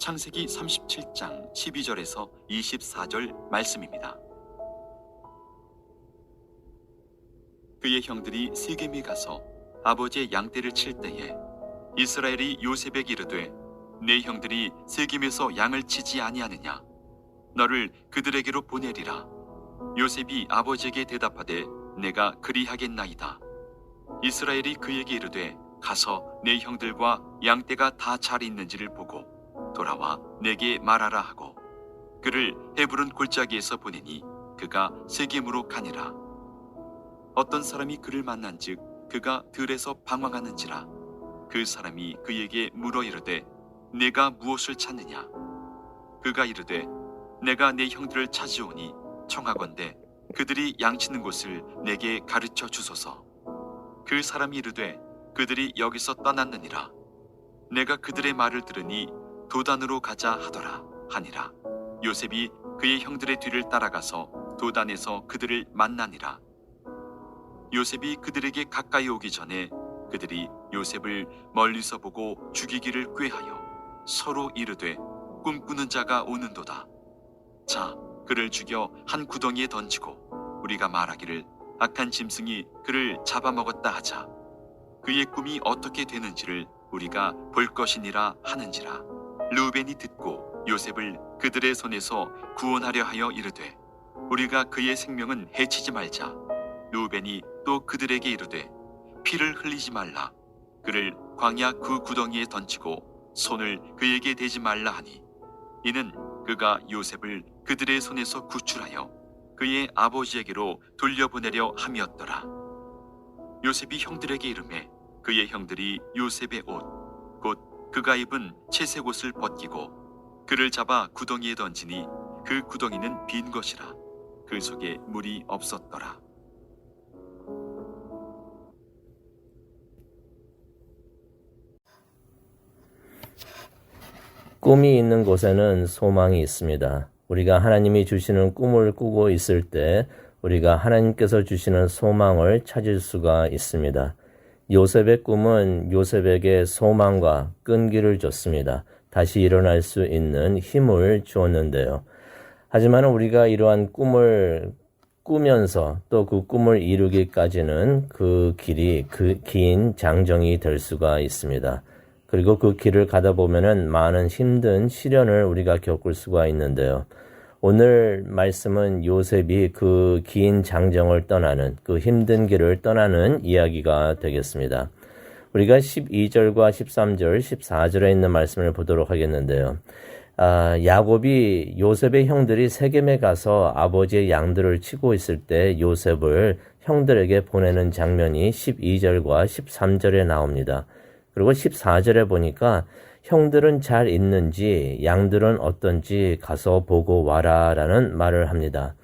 창세기 37장 12절에서 24절 말씀입니다. 그의 형들이 세겜에 가서 아버지의 양떼를 칠 때에 이스라엘이 요셉에게 이르되 내 형들이 세겜에서 양을 치지 아니하느냐 너를 그들에게로 보내리라. 요셉이 아버지에게 대답하되 내가 그리하겠나이다. 이스라엘이 그에게 이르되 가서 내 형들과 양떼가 다 잘 있는지를 보고 돌아와 내게 말하라 하고 그를 헤브론 골짜기에서 보내니 그가 세겜으로 가니라. 어떤 사람이 그를 만난즉 그가 들에서 방황하는지라. 그 사람이 그에게 물어 이르되 내가 무엇을 찾느냐. 그가 이르되 내가 내 형들을 찾으오니 청하건대 그들이 양치는 곳을 내게 가르쳐 주소서. 그 사람이 이르되 그들이 여기서 떠났느니라. 내가 그들의 말을 들으니 도단으로 가자 하더라 하니라. 요셉이 그의 형들의 뒤를 따라가서 도단에서 그들을 만나니라. 요셉이 그들에게 가까이 오기 전에 그들이 요셉을 멀리서 보고 죽이기를 꾀하여 서로 이르되 꿈꾸는 자가 오는도다. 자, 그를 죽여 한 구덩이에 던지고 우리가 말하기를 악한 짐승이 그를 잡아먹었다 하자. 그의 꿈이 어떻게 되는지를 우리가 볼 것이니라 하는지라. 르우벤이 듣고 요셉을 그들의 손에서 구원하려 하여 이르되 우리가 그의 생명은 해치지 말자. 르우벤이 또 그들에게 이르되 피를 흘리지 말라. 그를 광야 그 구덩이에 던지고 손을 그에게 대지 말라 하니 이는 그가 요셉을 그들의 손에서 구출하여 그의 아버지에게로 돌려보내려 함이었더라. 요셉이 형들에게 이르매 그의 형들이 요셉의 옷 곧 그가 입은 채색 옷을 벗기고 그를 잡아 구덩이에 던지니 그 구덩이는 빈 것이라. 그 속에 물이 없었더라. 꿈이 있는 곳에는 소망이 있습니다. 우리가 하나님이 주시는 꿈을 꾸고 있을 때 우리가 하나님께서 주시는 소망을 찾을 수가 있습니다. 요셉의 꿈은 요셉에게 소망과 끈기를 줬습니다. 다시 일어날 수 있는 힘을 주었는데요. 하지만 우리가 이러한 꿈을 꾸면서 또 그 꿈을 이루기까지는 그 길이 긴 장정이 될 수가 있습니다. 그리고 그 길을 가다 보면은 많은 힘든 시련을 우리가 겪을 수가 있는데요. 오늘 말씀은 요셉이 그 긴 장정을 떠나는 그 힘든 길을 떠나는 이야기가 되겠습니다. 우리가 12절과 13절, 14절에 있는 말씀을 보도록 하겠는데요. 야곱이 요셉의 형들이 세겜에 가서 아버지의 양들을 치고 있을 때 요셉을 형들에게 보내는 장면이 12절과 13절에 나옵니다. 그리고 14절에 보니까 형들은 잘 있는지 양들은 어떤지 가서 보고 와라 라는 말을 합니다.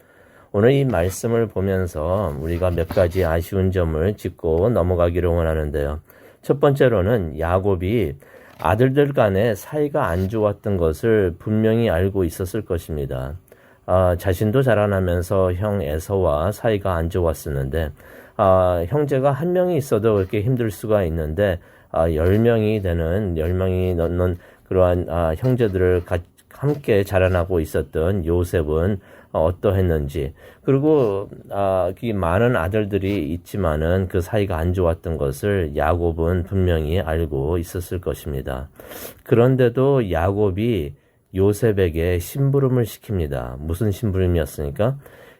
오늘 이 말씀을 보면서 우리가 몇 가지 아쉬운 점을 짚고 넘어가기를 원하는데요. 첫 번째로는 야곱이 아들들 간에 사이가 안 좋았던 것을 분명히 알고 있었을 것입니다. 자신도 자라나면서 형 에서와 사이가 안 좋았었는데 형제가 한 명이 있어도 그렇게 힘들 수가 있는데 10명이 넘는 그러한 형제들을 함께 자라나고 있었던 요셉은 어떠했는지, 그리고 이 많은 아들들이 있지만은 그 사이가 안 좋았던 것을 야곱은 분명히 알고 있었을 것입니다. 그런데도 야곱이 요셉에게 심부름을 시킵니다. 무슨 심부름이었습니까?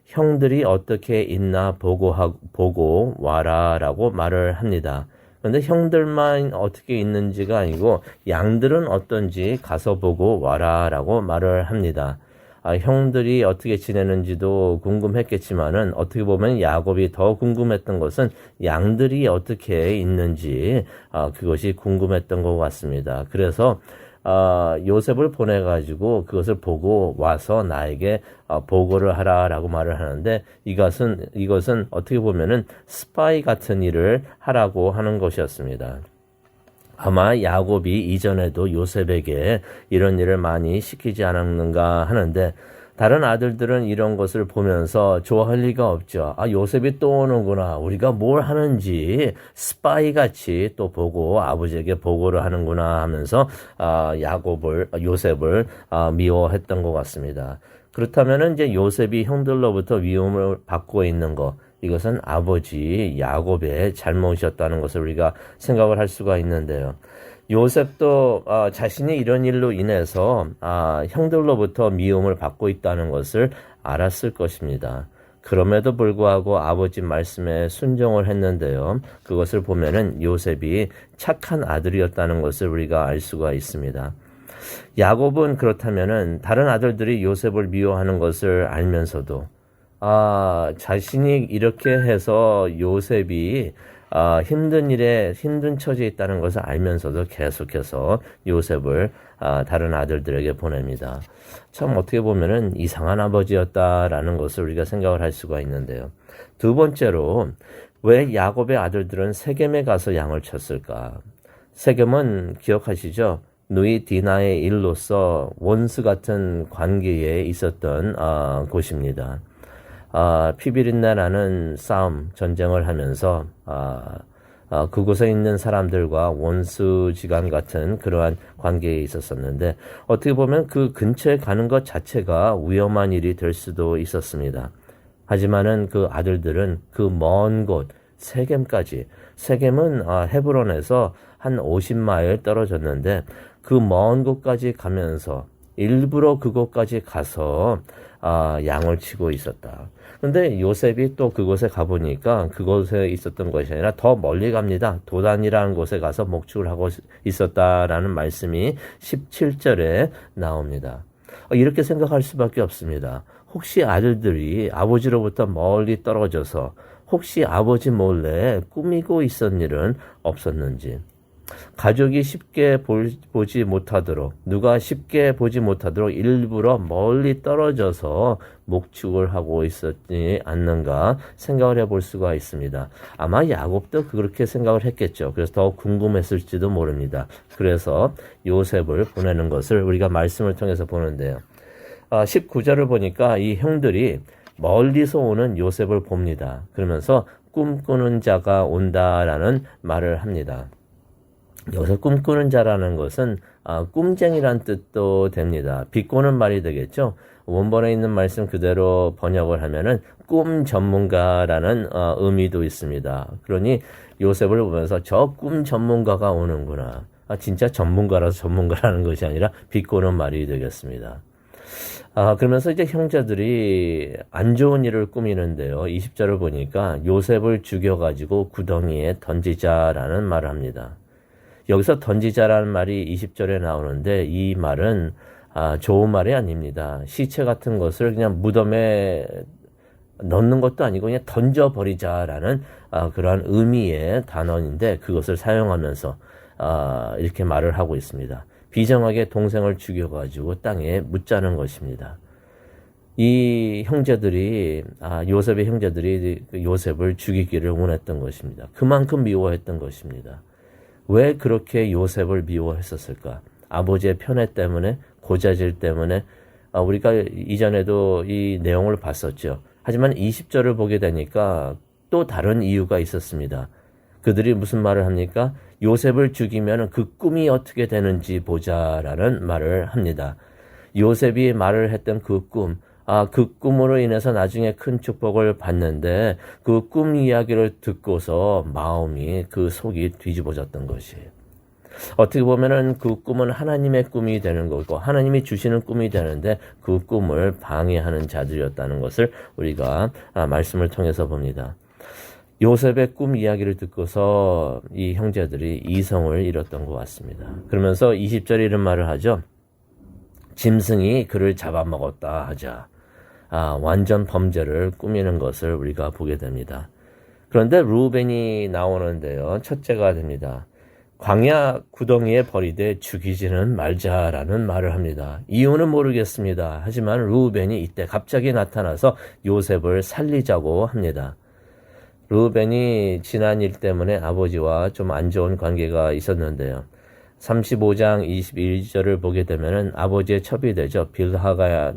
형들이 어떻게 있나 보고 와라라고 말을 합니다. 그런데 형들만 어떻게 있는지가 아니고 양들은 어떤지 가서 보고 와라라고 말을 합니다. 형들이 어떻게 지내는지도 궁금했겠지만은 어떻게 보면 야곱이 더 궁금했던 것은 양들이 어떻게 있는지 그것이 궁금했던 것 같습니다. 그래서 요셉을 보내가지고 그것을 보고 와서 나에게 보고를 하라라고 말을 하는데 이것은 어떻게 보면은 스파이 같은 일을 하라고 하는 것이었습니다. 아마 야곱이 이전에도 요셉에게 이런 일을 많이 시키지 않았는가 하는데 다른 아들들은 이런 것을 보면서 좋아할 리가 없죠. 아, 요셉이 또 오는구나. 우리가 뭘 하는지 스파이 같이 또 보고 아버지에게 보고를 하는구나 하면서 요셉을 미워했던 것 같습니다. 그렇다면 이제 요셉이 형들로부터 미움을 받고 있는 것, 이것은 아버지 야곱의 잘못이었다는 것을 우리가 생각을 할 수가 있는데요. 요셉도 자신이 이런 일로 인해서 형들로부터 미움을 받고 있다는 것을 알았을 것입니다. 그럼에도 불구하고 아버지 말씀에 순종을 했는데요. 그것을 보면은 요셉이 착한 아들이었다는 것을 우리가 알 수가 있습니다. 야곱은 그렇다면은 다른 아들들이 요셉을 미워하는 것을 알면서도 자신이 이렇게 해서 요셉이 힘든 처지에 있다는 것을 알면서도 계속해서 요셉을 다른 아들들에게 보냅니다. 참 어떻게 보면은 이상한 아버지였다라는 것을 우리가 생각을 할 수가 있는데요. 두 번째로 왜 야곱의 아들들은 세겜에 가서 양을 쳤을까? 세겜은 기억하시죠? 누이 디나의 일로서 원수 같은 관계에 있었던 곳입니다. 피비린내라는 싸움, 전쟁을 하면서 그곳에 있는 사람들과 원수지간 같은 그러한 관계에 있었었는데 어떻게 보면 그 근처에 가는 것 자체가 위험한 일이 될 수도 있었습니다. 하지만은 그 아들들은 그 먼 곳 세겜까지, 세겜은 헤브론에서 한 50마일 떨어졌는데 그 먼 곳까지 가면서 일부러 그곳까지 가서 양을 치고 있었다. 그런데 요셉이 또 그곳에 가보니까 그곳에 있었던 것이 아니라 더 멀리 갑니다. 도단이라는 곳에 가서 목축을 하고 있었다라는 말씀이 17절에 나옵니다. 이렇게 생각할 수밖에 없습니다. 혹시 아들들이 아버지로부터 멀리 떨어져서 혹시 아버지 몰래 꾸미고 있었던 일은 없었는지, 가족이 쉽게 보지 못하도록, 누가 쉽게 보지 못하도록 일부러 멀리 떨어져서 목축을 하고 있었지 않는가 생각을 해볼 수가 있습니다. 아마 야곱도 그렇게 생각을 했겠죠. 그래서 더 궁금했을지도 모릅니다. 그래서 요셉을 보내는 것을 우리가 말씀을 통해서 보는데요. 19절을 보니까 이 형들이 멀리서 오는 요셉을 봅니다. 그러면서 꿈꾸는 자가 온다라는 말을 합니다. 여기서 꿈꾸는 자라는 것은 꿈쟁이란 뜻도 됩니다. 비꼬는 말이 되겠죠. 원본에 있는 말씀 그대로 번역을 하면은 꿈 전문가라는 의미도 있습니다. 그러니 요셉을 보면서 저 꿈 전문가가 오는구나. 진짜 전문가라서 전문가라는 것이 아니라 비꼬는 말이 되겠습니다. 그러면서 이제 형제들이 안 좋은 일을 꾸미는데요. 20절을 보니까 요셉을 죽여가지고 구덩이에 던지자라는 말을 합니다. 여기서 던지자라는 말이 20절에 나오는데 이 말은 좋은 말이 아닙니다. 시체 같은 것을 그냥 무덤에 넣는 것도 아니고 그냥 던져버리자라는 그러한 의미의 단어인데 그것을 사용하면서 이렇게 말을 하고 있습니다. 비정하게 동생을 죽여가지고 땅에 묻자는 것입니다. 이 형제들이 요셉의 형제들이 요셉을 죽이기를 원했던 것입니다. 그만큼 미워했던 것입니다. 왜 그렇게 요셉을 미워했었을까? 아버지의 편애 때문에, 고자질 때문에. 우리가 이전에도 이 내용을 봤었죠. 하지만 20절을 보게 되니까 또 다른 이유가 있었습니다. 그들이 무슨 말을 합니까? 요셉을 죽이면 그 꿈이 어떻게 되는지 보자라는 말을 합니다. 요셉이 말을 했던 그 꿈, 그 꿈으로 인해서 나중에 큰 축복을 받는데 그 꿈 이야기를 듣고서 마음이 그 속이 뒤집어졌던 것이에요. 어떻게 보면은 그 꿈은 하나님의 꿈이 되는 거고 하나님이 주시는 꿈이 되는데 그 꿈을 방해하는 자들이었다는 것을 우리가 말씀을 통해서 봅니다. 요셉의 꿈 이야기를 듣고서 이 형제들이 이성을 잃었던 것 같습니다. 그러면서 20절에 이런 말을 하죠. 짐승이 그를 잡아먹었다 하자. 완전 범죄를 꾸미는 것을 우리가 보게 됩니다. 그런데 루벤이 나오는데요. 첫째가 됩니다. 광야 구덩이에 버리되 죽이지는 말자라는 말을 합니다. 이유는 모르겠습니다. 하지만 루벤이 이때 갑자기 나타나서 요셉을 살리자고 합니다. 루벤이 지난 일 때문에 아버지와 좀 안 좋은 관계가 있었는데요. 35장 21절을 보게 되면은 아버지의 첩이 되죠. 빌하가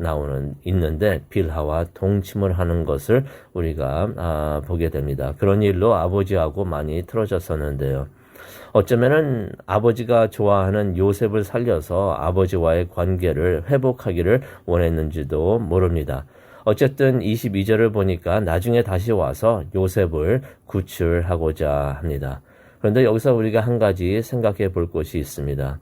있는데 빌하와 동침을 하는 것을 우리가 보게 됩니다. 그런 일로 아버지하고 많이 틀어졌었는데요. 어쩌면은 아버지가 좋아하는 요셉을 살려서 아버지와의 관계를 회복하기를 원했는지도 모릅니다. 어쨌든 22절을 보니까 나중에 다시 와서 요셉을 구출하고자 합니다. 그런데 여기서 우리가 한 가지 생각해 볼 것이 있습니다.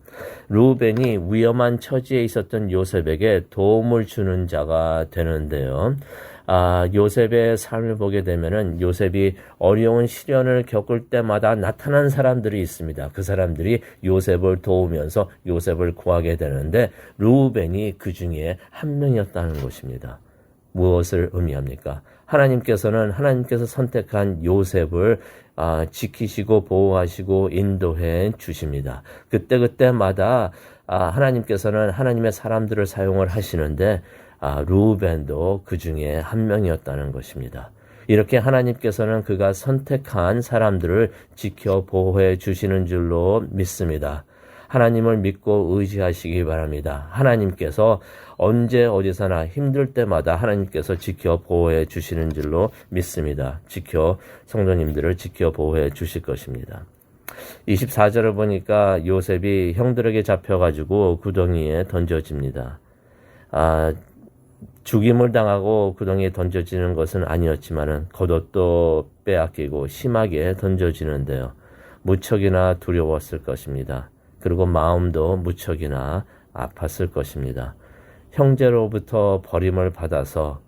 루벤이 위험한 처지에 있었던 요셉에게 도움을 주는 자가 되는데요. 요셉의 삶을 보게 되면은 요셉이 어려운 시련을 겪을 때마다 나타난 사람들이 있습니다. 그 사람들이 요셉을 도우면서 요셉을 구하게 되는데 루벤이 그 중에 한 명이었다는 것입니다. 무엇을 의미합니까? 하나님께서 선택한 요셉을 지키시고 보호하시고 인도해 주십니다. 그때마다 하나님께서는 하나님의 사람들을 사용을 하시는데 루벤도 그 중에 한 명이었다는 것입니다. 이렇게 하나님께서는 그가 선택한 사람들을 지켜 보호해 주시는 줄로 믿습니다. 하나님을 믿고 의지하시기 바랍니다. 하나님께서 언제 어디서나 힘들 때마다 하나님께서 지켜 보호해 주시는 줄로 믿습니다. 성도님들을 지켜 보호해 주실 것입니다. 24절을 보니까 요셉이 형들에게 잡혀가지고 구덩이에 던져집니다. 죽임을 당하고 구덩이에 던져지는 것은 아니었지만은 겉옷도 빼앗기고 심하게 던져지는데요. 무척이나 두려웠을 것입니다. 그리고 마음도 무척이나 아팠을 것입니다. 형제로부터 버림을 받아서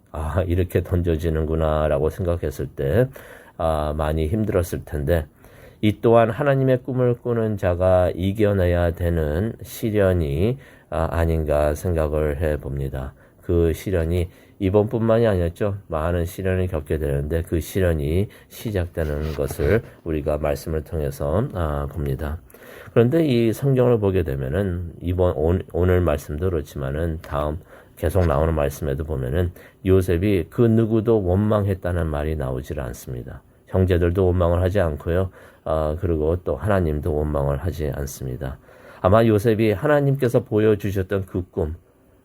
이렇게 던져지는구나 라고 생각했을 때 많이 힘들었을 텐데 이 또한 하나님의 꿈을 꾸는 자가 이겨내야 되는 시련이 아닌가 생각을 해봅니다. 그 시련이 이번뿐만이 아니었죠. 많은 시련을 겪게 되는데 그 시련이 시작되는 것을 우리가 말씀을 통해서 봅니다. 그런데 이 성경을 보게 되면은 오늘 말씀도 그렇지만은 다음 계속 나오는 말씀에도 보면은 요셉이 그 누구도 원망했다는 말이 나오질 않습니다. 형제들도 원망을 하지 않고요. 그리고 또 하나님도 원망을 하지 않습니다. 아마 요셉이 하나님께서 보여주셨던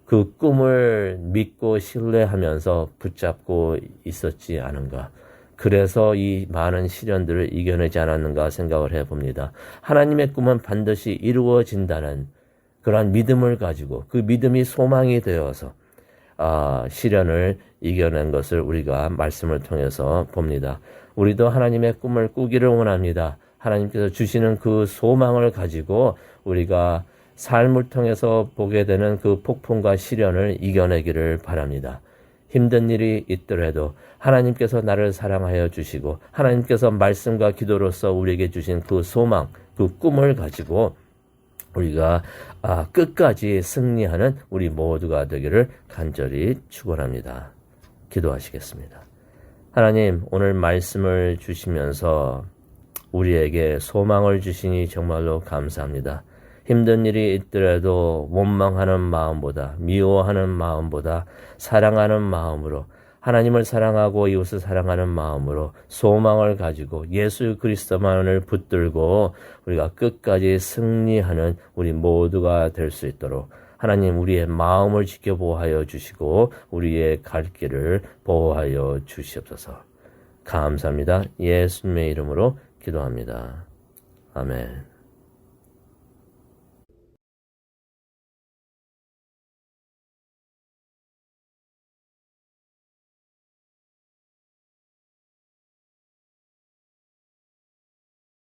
그 꿈을 믿고 신뢰하면서 붙잡고 있었지 않은가. 그래서 이 많은 시련들을 이겨내지 않았는가 생각을 해봅니다. 하나님의 꿈은 반드시 이루어진다는 그러한 믿음을 가지고 그 믿음이 소망이 되어서 시련을 이겨낸 것을 우리가 말씀을 통해서 봅니다. 우리도 하나님의 꿈을 꾸기를 원합니다. 하나님께서 주시는 그 소망을 가지고 우리가 삶을 통해서 보게 되는 그 폭풍과 시련을 이겨내기를 바랍니다. 힘든 일이 있더라도 하나님께서 나를 사랑하여 주시고 하나님께서 말씀과 기도로서 우리에게 주신 그 소망, 그 꿈을 가지고 우리가 끝까지 승리하는 우리 모두가 되기를 간절히 축원합니다. 기도하시겠습니다. 하나님, 오늘 말씀을 주시면서 우리에게 소망을 주시니 정말로 감사합니다. 힘든 일이 있더라도 원망하는 마음보다 미워하는 마음보다 사랑하는 마음으로 하나님을 사랑하고 이웃을 사랑하는 마음으로 소망을 가지고 예수 그리스도만을 붙들고 우리가 끝까지 승리하는 우리 모두가 될 수 있도록 하나님 우리의 마음을 지켜 보호하여 주시고 우리의 갈 길을 보호하여 주시옵소서. 감사합니다. 예수님의 이름으로 기도합니다. 아멘.